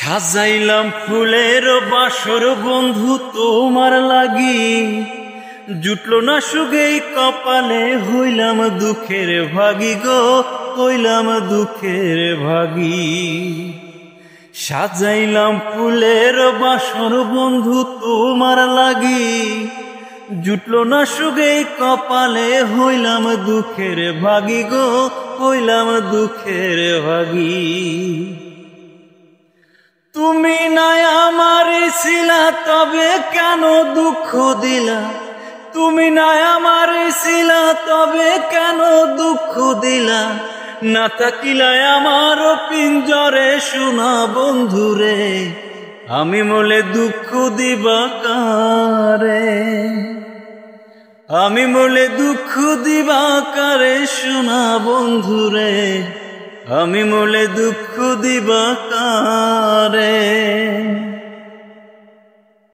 সাজাইলাম ফুলের বাসর বন্ধু তোমার লাগি, জুটলো না সুগেই কপালে, হইলাম দুঃখের ভাগী গো, হইলাম দুঃখের ভাগী। সাজাইলাম ফুলের বাসর বন্ধু তোমার লাগি, জুটলো না সুগেই কপালে, হইলাম দুঃখের ভাগী গো, হইলাম দুঃখের ভাগী। তুমি নাই আমার ছিলা তবে কেন দুঃখ দিলা, তুমি নাই আমার ছিলা তবে কেন দুঃখ দিলা, না থাকিলাই আমার পিঞ্জরে শোনা বন্ধুরে, আমি মলে দুঃখ দিবা কারে, আমি মলে দুঃখ দিবা কারে শোনা বন্ধুরে, আমি মলে দুঃখ দিবা কারে।